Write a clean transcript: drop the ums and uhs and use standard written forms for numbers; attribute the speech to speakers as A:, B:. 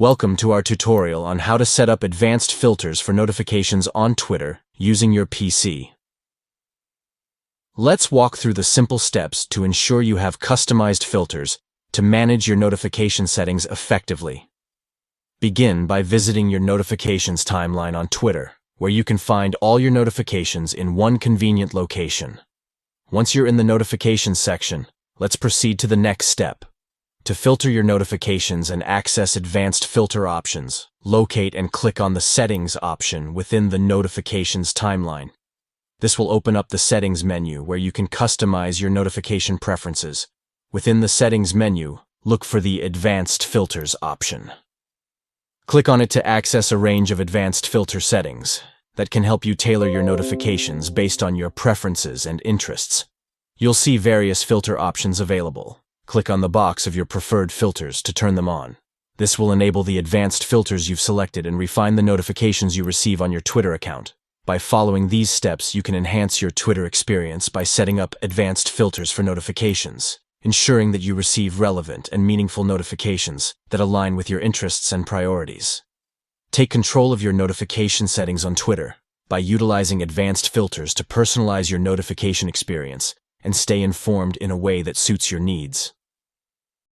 A: Welcome to our tutorial on how to set up advanced filters for notifications on Twitter using your PC. Let's walk through the simple steps to ensure you have customized filters to manage your notification settings effectively. Begin by visiting your notifications timeline on Twitter, where you can find all your notifications in one convenient location. Once you're in the notifications section, let's proceed to the next step. To filter your notifications and access advanced filter options, locate and click on the Settings option within the Notifications timeline. This will open up the Settings menu where you can customize your notification preferences. Within the Settings menu, look for the Advanced Filters option. Click on it to access a range of advanced filter settings that can help you tailor your notifications based on your preferences and interests. You'll see various filter options available. Click on the box of your preferred filters to turn them on. This will enable the advanced filters you've selected and refine the notifications you receive on your Twitter account. By following these steps, you can enhance your Twitter experience by setting up advanced filters for notifications, ensuring that you receive relevant and meaningful notifications that align with your interests and priorities. Take control of your notification settings on Twitter by utilizing advanced filters to personalize your notification experience and stay informed in a way that suits your needs.